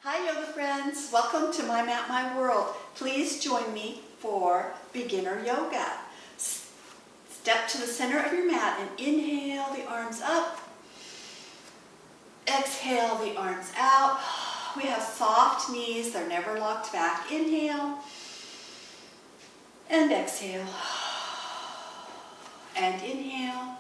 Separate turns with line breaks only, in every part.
Hi yoga friends, welcome to My Mat, My World. Please join me for beginner yoga. Step to the center of your mat and inhale the arms up. Exhale the arms out. We have soft knees, they're never locked back. Inhale and exhale. And inhale.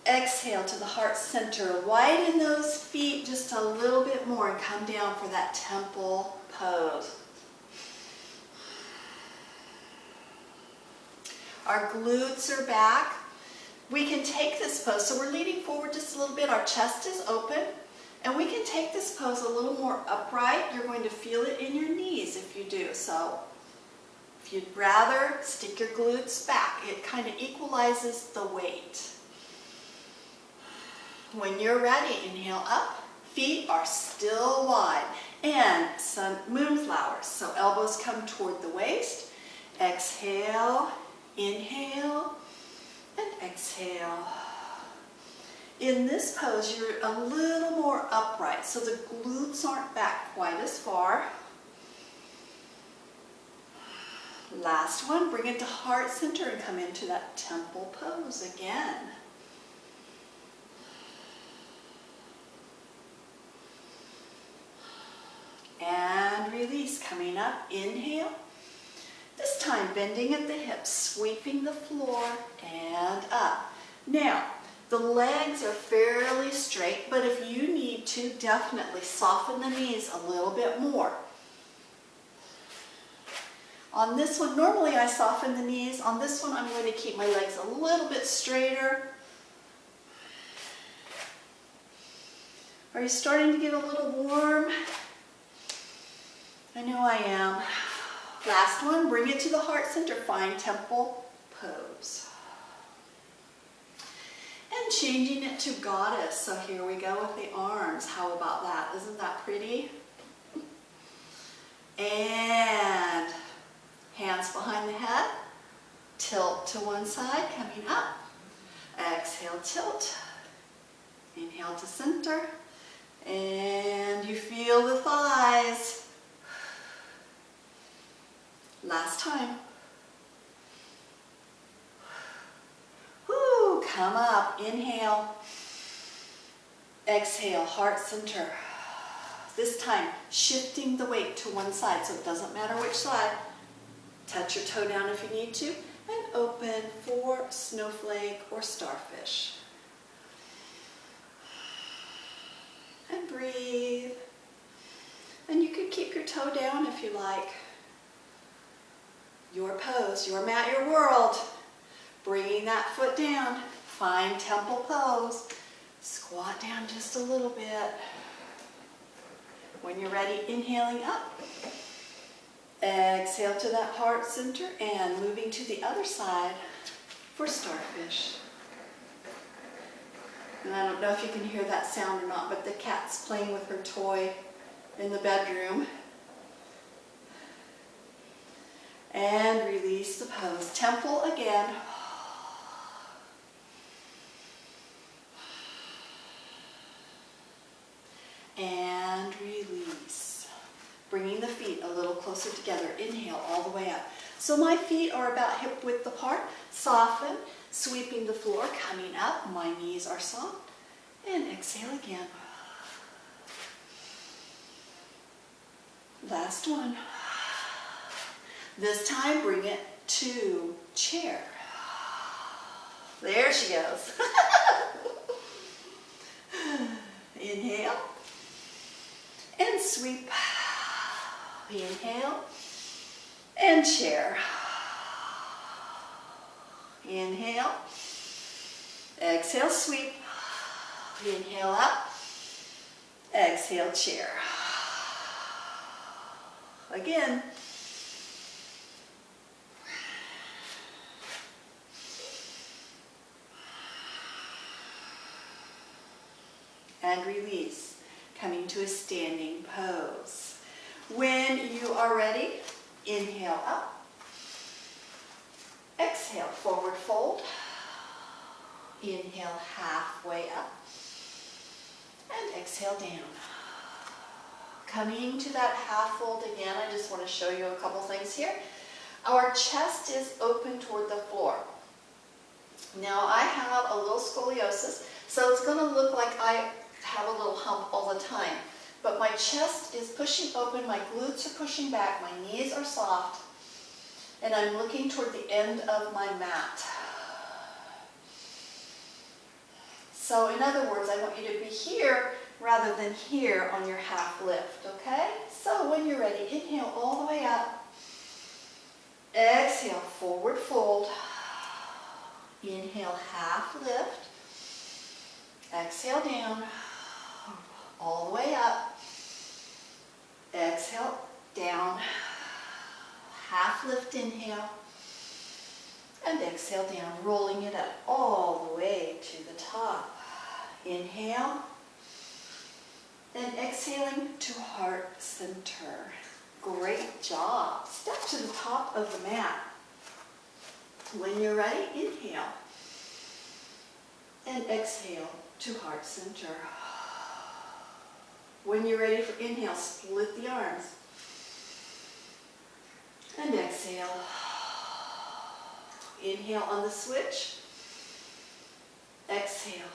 Exhale to the heart center. Widen those feet just a little bit more and come down for that temple pose. Our glutes are back. We can take this pose. So we're leaning forward just a little bit. Our chest is open. And we can take this pose a little more upright. You're going to feel it in your knees if you do. So if you'd rather, stick your glutes back. It kind of equalizes the weight. When you're ready, inhale up, feet are still wide, and some moonflowers. So elbows come toward the waist. Exhale, inhale, and exhale. In this pose, you're a little more upright, so the glutes aren't back quite as far. Last one, bring it to heart center and come into that temple pose again. And release, coming up, inhale. This time bending at the hips, sweeping the floor and up. Now, the legs are fairly straight, but if you need to, definitely soften the knees a little bit more. On this one, normally I soften the knees. On this one, I'm going to keep my legs a little bit straighter. Are you starting to get a little warm? I know I am. Last one, bring it to the heart center, find temple pose. And changing it to goddess. So here we go with the arms. How about that? Isn't that pretty? And hands behind the head. Tilt to one side, coming up. Exhale, tilt. Inhale to center. And you feel the thighs. Last time. Whoo, come up, inhale. Exhale, heart center. This time, shifting the weight to one side, so it doesn't matter which side. Touch your toe down if you need to, and open for snowflake or starfish. And breathe. And you can keep your toe down if you like. Your pose, your mat, your world. Bringing that foot down. Find temple pose. Squat down just a little bit. When you're ready, inhaling up. Exhale to that heart center and moving to the other side for starfish. And I don't know if you can hear that sound or not, but the cat's playing with her toy in the bedroom. And release the pose. Temple again. And release. Bringing the feet a little closer together. Inhale all the way up. So my feet are about hip width apart. Soften. Sweeping the floor. Coming up. My knees are soft. And exhale again. Last one. This time, bring it to chair. There she goes. Inhale. And sweep. Inhale. And chair. Inhale. Exhale, sweep. Inhale up. Exhale, chair. Again. And release, coming to a standing pose. When you are ready, inhale up. Exhale, forward fold. Inhale, halfway up. And exhale down. Coming to that half fold again, I just want to show you a couple things here. Our chest is open toward the floor. Now I have a little scoliosis, so it's going to look like I have a little hump all the time. But my chest is pushing open, my glutes are pushing back, my knees are soft, and I'm looking toward the end of my mat. So in other words, I want you to be here rather than here on your half lift, okay? So when you're ready, inhale all the way up. Exhale, forward fold. Inhale, half lift. Exhale down, all the way up. Exhale, down. Half lift, inhale. And exhale down, rolling it up all the way to the top. Inhale. And exhaling to heart center. Great job. Step to the top of the mat. When you're ready, inhale. And exhale to heart center. When you're ready for inhale, split the arms. And exhale. Inhale on the switch. Exhale.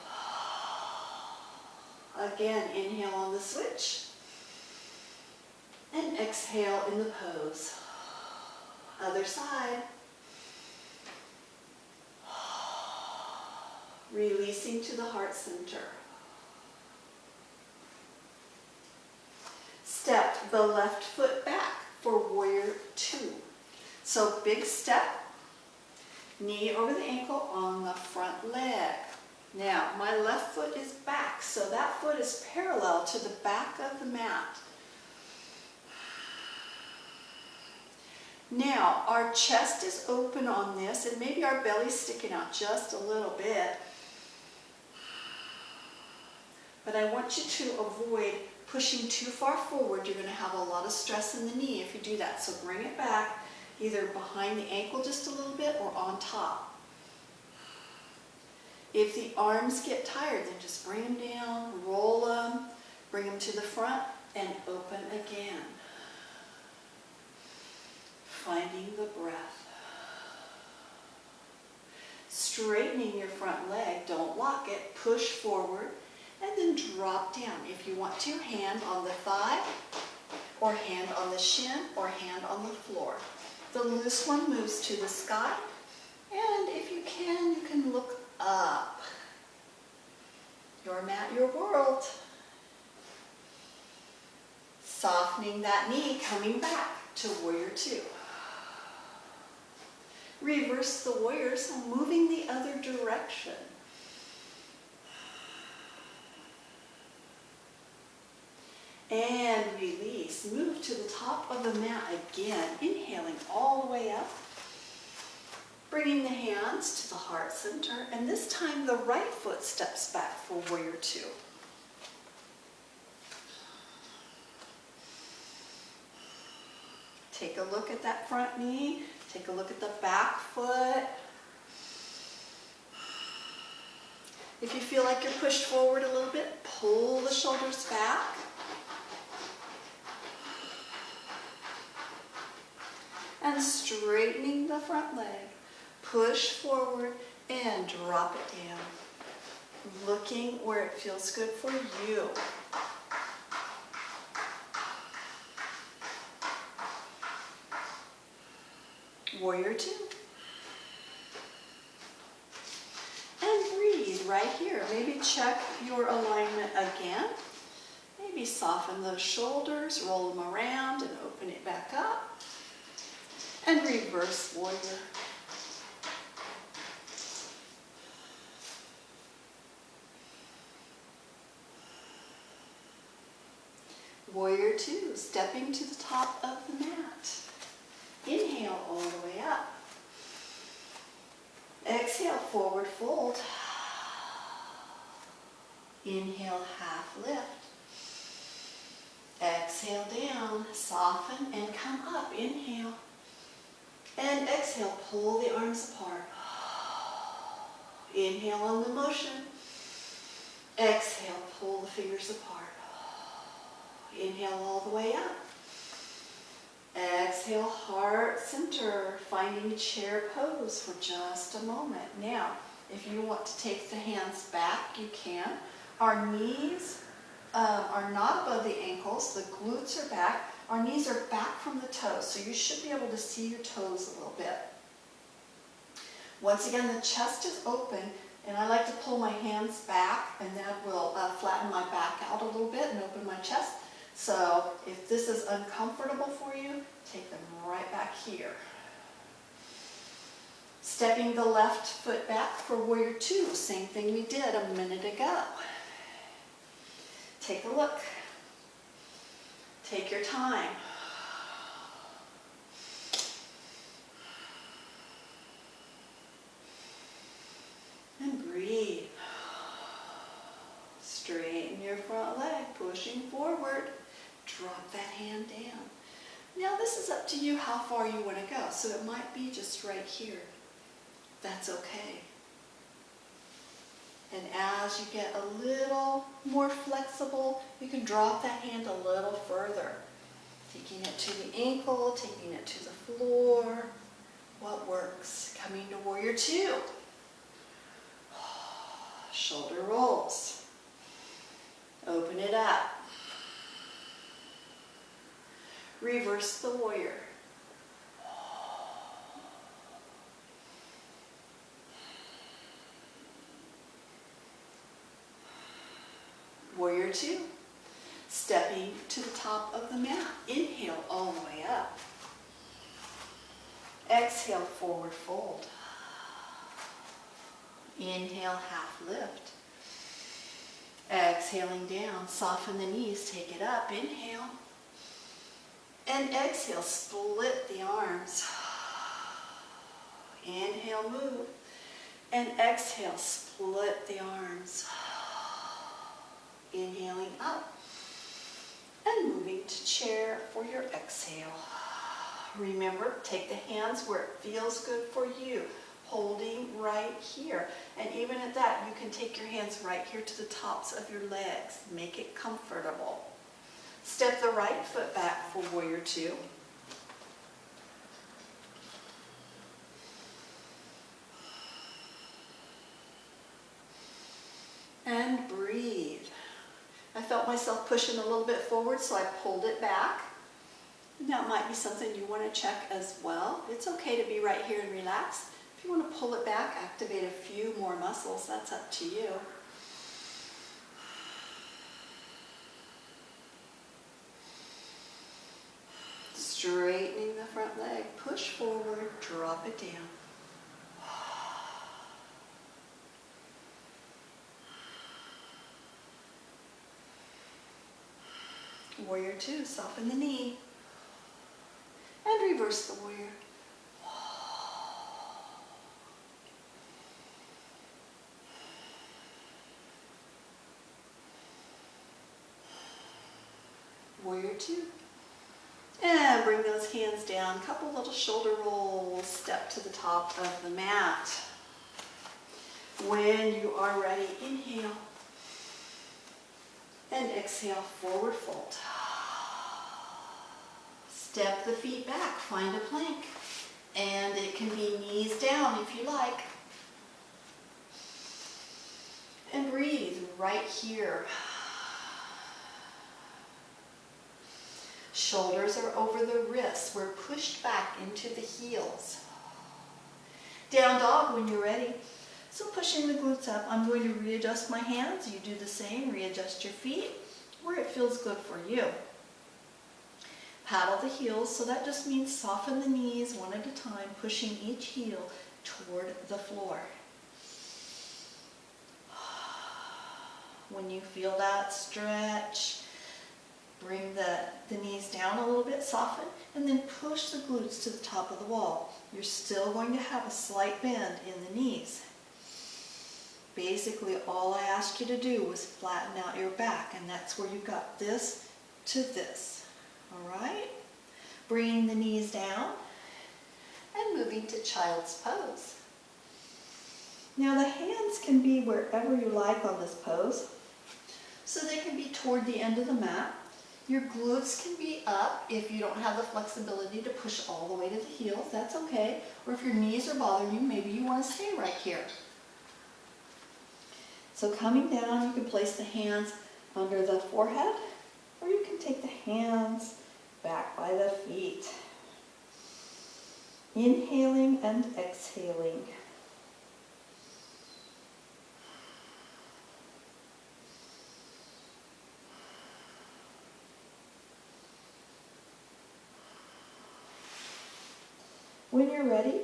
Again, inhale on the switch. And exhale in the pose. Other side. Releasing to the heart center. Step the left foot back for warrior two. So big step, knee over the ankle on the front leg. Now, my left foot is back, so that foot is parallel to the back of the mat. Now, our chest is open on this, and maybe our belly's sticking out just a little bit. But I want you to avoid pushing too far forward. You're going to have a lot of stress in the knee if you do that. So bring it back, either behind the ankle just a little bit or on top. If the arms get tired, then just bring them down, roll them, bring them to the front, and open again. Finding the breath. Straightening your front leg, don't lock it, push forward, and then drop down. If you want to, hand on the thigh, or hand on the shin, or hand on the floor. The loose one moves to the sky, and if you can look up. Your mat, your world. Softening that knee, coming back to warrior two. Reverse the warrior, so moving the other direction. And release. Move to the top of the mat again, inhaling all the way up. Bringing the hands to the heart center, and this time the right foot steps back for warrior two. Take a look at that front knee, take a look at the back foot. If you feel like you're pushed forward a little bit, pull the shoulders back. And straightening the front leg. Push forward and drop it down. Looking where it feels good for you. Warrior two. And breathe right here. Maybe check your alignment again. Maybe soften those shoulders, roll them around and open it back up. And reverse warrior. Warrior two, stepping to the top of the mat. Inhale all the way up. Exhale, forward fold. Inhale, half lift. Exhale down, soften and come up. Inhale. And exhale, pull the arms apart. Inhale on the motion. Exhale, pull the fingers apart. Inhale all the way up. Exhale, heart center, finding chair pose for just a moment. Now, if you want to take the hands back, you can. Our knees are not above the ankles. The glutes are back. Our knees are back from the toes, so you should be able to see your toes a little bit. Once again, the chest is open, and I like to pull my hands back, and that will flatten my back out a little bit and open my chest. So if this is uncomfortable for you, take them right back here. Stepping the left foot back for warrior two, same thing we did a minute ago. Take a look. Take your time. And breathe. Straighten your front leg, pushing forward. Drop that hand down. Now this is up to you how far you want to go. So it might be just right here. That's okay. And as you get a little more flexible, you can drop that hand a little further. Taking it to the ankle, taking it to the floor. What works? Coming to warrior two. Shoulder rolls. Open it up. Reverse the warrior. Warrior two. Stepping to the top of the mat. Inhale all the way up. Exhale, forward fold. Inhale, half lift. Exhaling down, soften the knees, take it up. Inhale. And exhale, split the arms. Inhale, move. And exhale, split the arms. Inhaling up. And moving to chair for your exhale. Remember, take the hands where it feels good for you. Holding right here. And even at that, you can take your hands right here to the tops of your legs. Make it comfortable. Step the right foot back for warrior two. And breathe. I felt myself pushing a little bit forward, so I pulled it back. And that might be something you want to check as well. It's okay to be right here and relax. If you want to pull it back, activate a few more muscles, that's up to you. Straightening the front leg, push forward, drop it down. Warrior two, soften the knee. And reverse the warrior. Warrior two. And bring those hands down. Couple little shoulder rolls. Step to the top of the mat. When you are ready, inhale. And exhale, forward fold. Step the feet back. Find a plank. And it can be knees down if you like. And breathe right here. Shoulders are over the wrists. We're pushed back into the heels. Down dog when you're ready. So pushing the glutes up. I'm going to readjust my hands. You do the same. Readjust your feet where it feels good for you. Paddle the heels. So that just means soften the knees one at a time, pushing each heel toward the floor. When you feel that stretch, bring the knees down a little bit, soften, and then push the glutes to the top of the wall. You're still going to have a slight bend in the knees. Basically, all I asked you to do was flatten out your back, and that's where you got this to this. All right? Bringing the knees down and moving to child's pose. Now the hands can be wherever you like on this pose. So they can be toward the end of the mat. Your glutes can be up if you don't have the flexibility to push all the way to the heels. That's okay. Or if your knees are bothering you, maybe you want to stay right here. So coming down, you can place the hands under the forehead, or you can take the hands back by the feet. Inhaling and exhaling. When you're ready,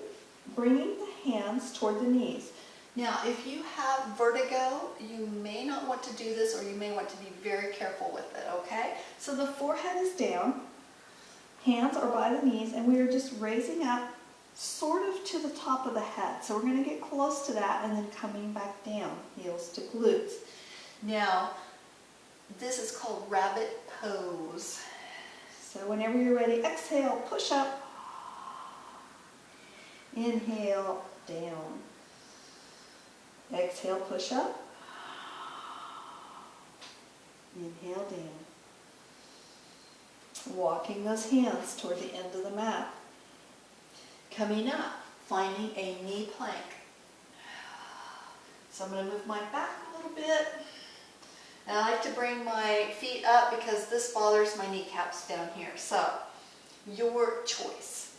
bringing the hands toward the knees. Now, if you have vertigo, you may not want to do this, or you may want to be very careful with it, okay? So the forehead is down, hands are by the knees, and we are just raising up sort of to the top of the head. So we're going to get close to that and then coming back down, heels to glutes. Now, this is called rabbit pose. So whenever you're ready, exhale, push up. Inhale, down. Exhale, push up. Inhale, down. Walking those hands toward the end of the mat. Coming up, finding a knee plank. So I'm going to move my back a little bit. And I like to bring my feet up because this bothers my kneecaps down here. So, your choice.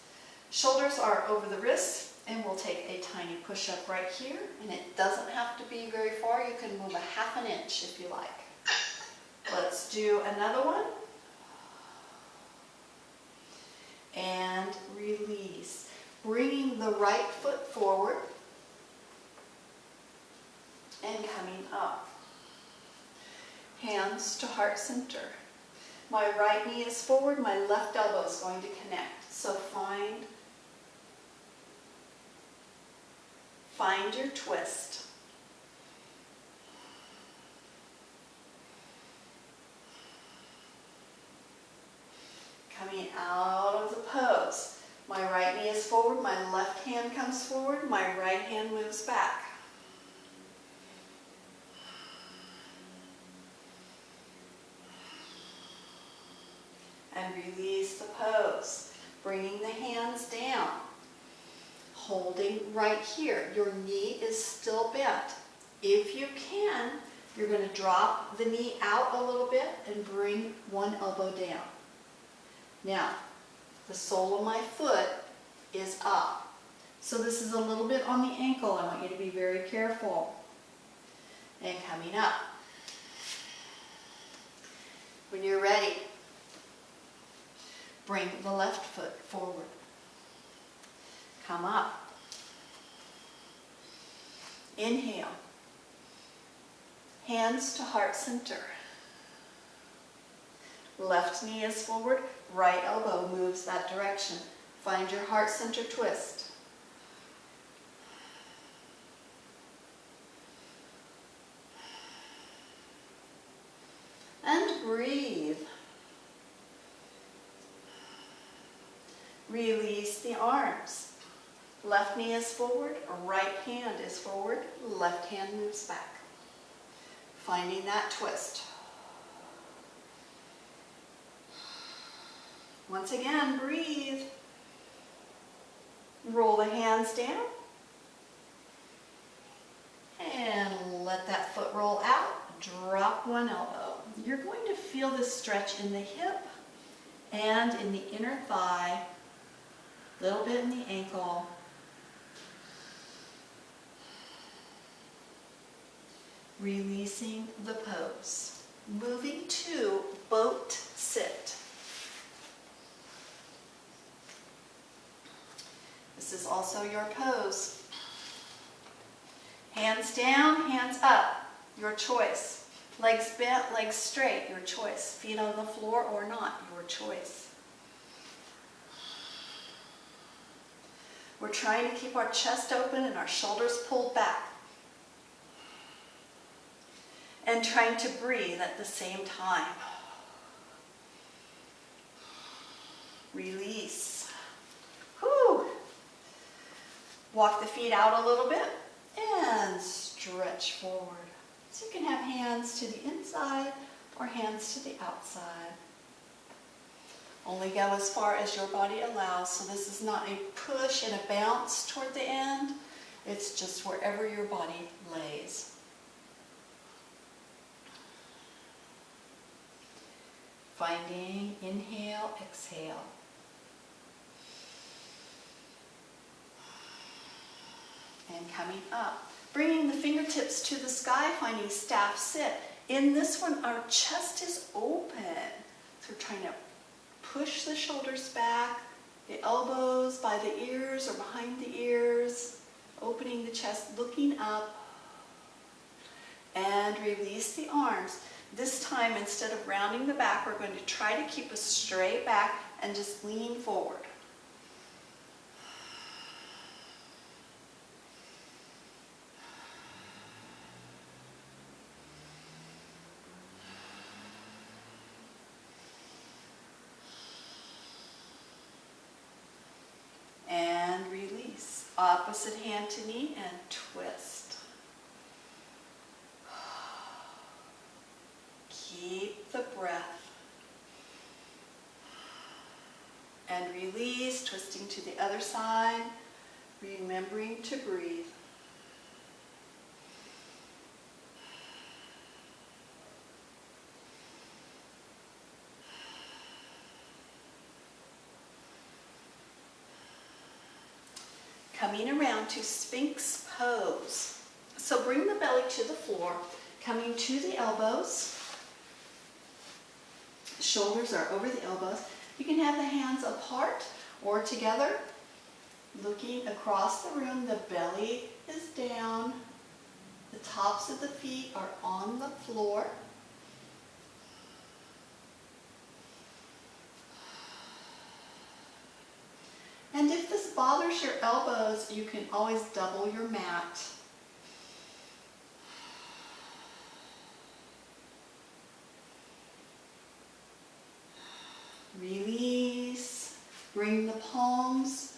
Shoulders are over the wrists, and we'll take a tiny push-up right here. And it doesn't have to be very far. You can move a ½ an inch if you like. Let's do another one. And release. Bringing the right foot forward and coming up. Hands to heart center. My right knee is forward, my left elbow is going to connect. So find your twist. Coming out of the pose. My right knee is forward, my left hand comes forward, my right hand moves back. And release the pose. Bringing the hands down. Holding right here. Your knee is still bent. If you can, you're going to drop the knee out a little bit and bring one elbow down. Now, the sole of my foot is up. So this is a little bit on the ankle. I want you to be very careful. And coming up. When you're ready, bring the left foot forward. Come up. Inhale. Hands to heart center. Left knee is forward, right elbow moves that direction. Find your heart center twist. And breathe. Release the arms. Left knee is forward, right hand is forward, left hand moves back. Finding that twist. Once again, breathe. Roll the hands down. And let that foot roll out. Drop one elbow. You're going to feel this stretch in the hip and in the inner thigh, a little bit in the ankle. Releasing the pose. Moving to boat sit. This is also your pose. Hands down, hands up, your choice. Legs bent, legs straight, your choice. Feet on the floor or not, your choice. We're trying to keep our chest open and our shoulders pulled back. And trying to breathe at the same time. Release. Whew. Walk the feet out a little bit and stretch forward. So you can have hands to the inside or hands to the outside. Only go as far as your body allows. So this is not a push and a bounce toward the end. It's just wherever your body lays. Finding inhale, exhale. And coming up. Bringing the fingertips to the sky, finding staff sit. In this one, our chest is open. So we're trying to push the shoulders back, the elbows by the ears or behind the ears, opening the chest, looking up, and release the arms. This time, instead of rounding the back, we're going to try to keep a straight back and just lean forward. And release. Opposite hand to knee and twist. Keep the breath. And release, twisting to the other side, remembering to breathe. Coming around to Sphinx pose. So bring the belly to the floor, coming to the elbows. Shoulders are over the elbows. You can have the hands apart or together. Looking across the room, the belly is down. The tops of the feet are on the floor. And if this bothers your elbows, you can always double your mat. Release. Bring the palms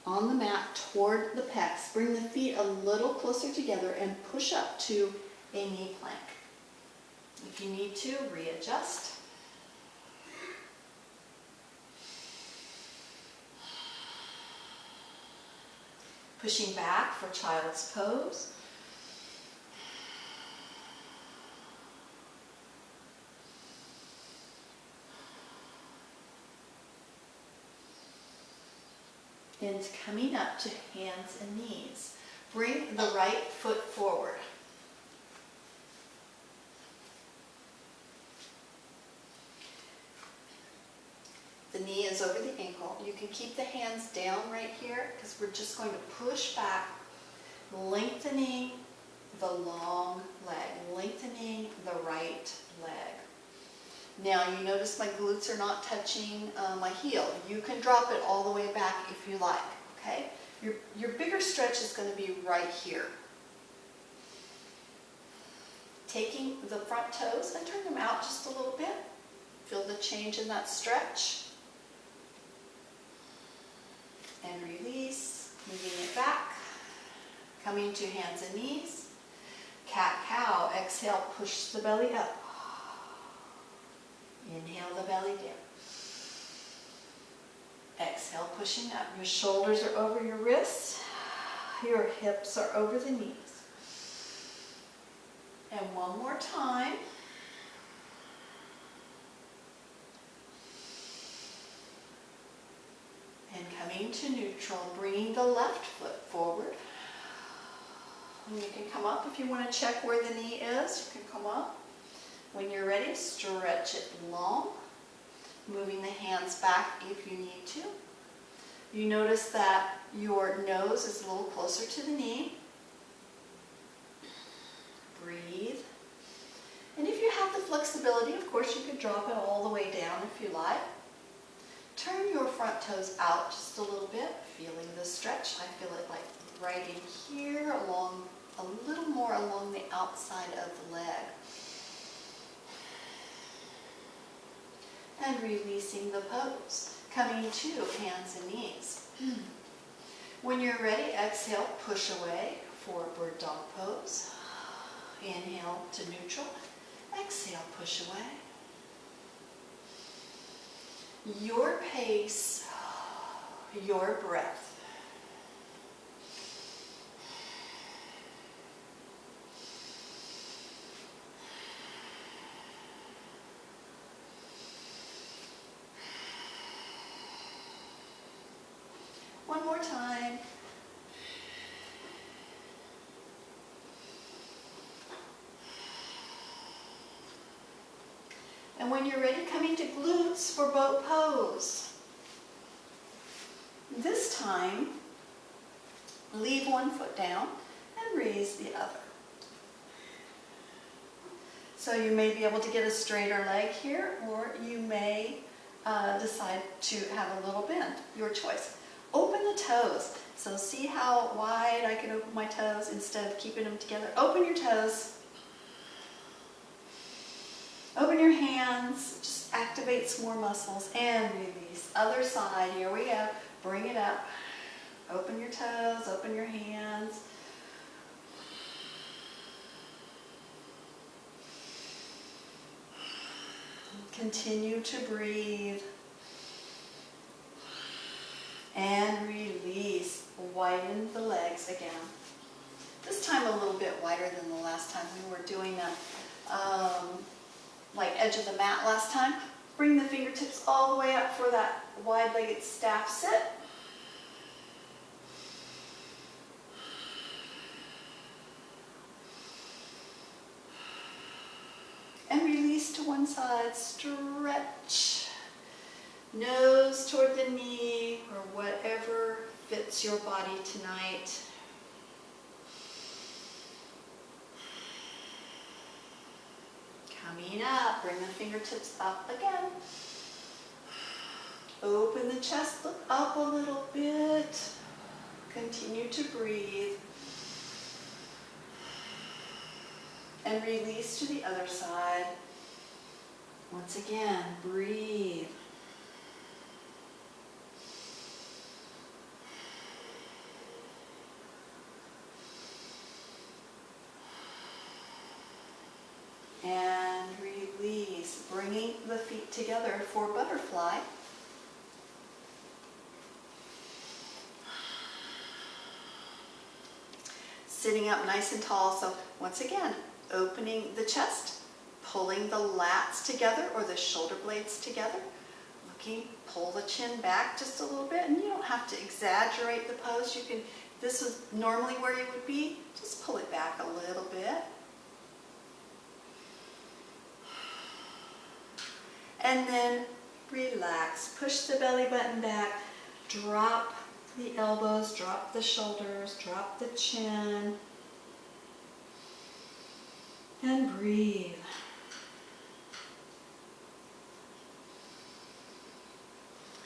on the mat toward the pecs. Bring the feet a little closer together and push up to a knee plank. If you need to, readjust. Pushing back for child's pose. And coming up to hands and knees. Bring the right foot forward. The knee is over the ankle. You can keep the hands down right here because we're just going to push back, lengthening the long leg, lengthening the right leg. Now you notice my glutes are not touching my heel. You can drop it all the way back if you like, okay? Your bigger stretch is going to be right here. Taking the front toes and turn them out just a little bit. Feel the change in that stretch. And release, moving it back. Coming to hands and knees. Cat-cow, exhale, push the belly up. Inhale the belly down. Exhale, pushing up. Your shoulders are over your wrists. Your hips are over the knees. And one more time. And coming to neutral, bringing the left foot forward. And you can come up if you want to check where the knee is. You can come up. When you're ready, stretch it long, moving the hands back if you need to. You notice that your nose is a little closer to the knee. Breathe. And if you have the flexibility, of course, you could drop it all the way down if you like. Turn your front toes out just a little bit, feeling the stretch. I feel it like right in here, along a little more along the outside of the leg. And releasing the pose, coming to hands and knees. When you're ready, exhale, push away for bird dog pose. Inhale to neutral, exhale, push away. Your pace, your breath. One more time. And when you're ready, coming to glutes for boat pose. This time, leave one foot down and raise the other. So you may be able to get a straighter leg here, or you may decide to have a little bend, your choice. Open the toes. So see how wide I can open my toes instead of keeping them together. Open your toes. Open your hands, just activate some more muscles and release. Other side, here we go. Bring it up. Open your toes, open your hands. Continue to breathe. And release. Widen the legs again. This time a little bit wider than the last time. We were doing that like edge of the mat last time. Bring the fingertips all the way up for that wide-legged staff sit. And release to one side, stretch. Nose toward the knee or whatever fits your body tonight. Coming up, bring the fingertips up again. Open the chest, look up a little bit. Continue to breathe. And release to the other side. Once again, breathe. And release, bringing the feet together for butterfly. Sitting up nice and tall, so once again, opening the chest, pulling the lats together or the shoulder blades together. Looking, pull the chin back just a little bit, and you don't have to exaggerate the pose. You can, this is normally where you would be, just pull it back a little bit. And then relax, push the belly button back, drop the elbows, drop the shoulders, drop the chin, and breathe.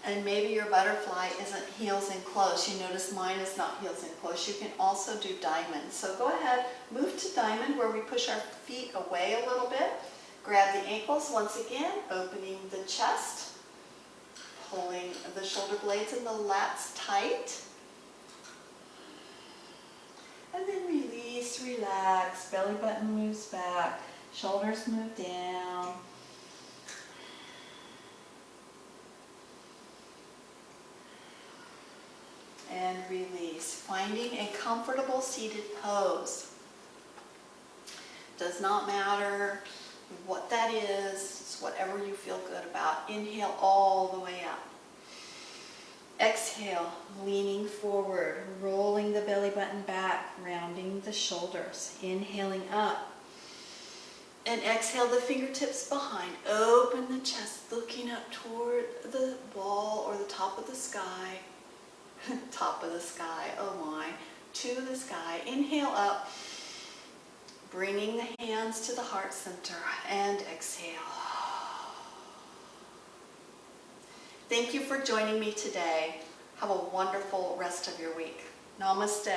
And maybe your butterfly isn't heels in close. You notice mine is not heels in close. You can also do diamond. So go ahead, move to diamond where we push our feet away a little bit. Grab the ankles once again, opening the chest, pulling the shoulder blades and the lats tight. And then release, relax, belly button moves back, shoulders move down. And release, finding a comfortable seated pose. Does not matter what that is, it's whatever you feel good about. Inhale all the way up. Exhale, leaning forward, rolling the belly button back, rounding the shoulders. Inhaling up. And exhale the fingertips behind. Open the chest, looking up toward the wall or the top of the sky. Top of the sky, oh my. To the sky. Inhale up. Bringing the hands to the heart center and exhale. Thank you for joining me today. Have a wonderful rest of your week. Namaste.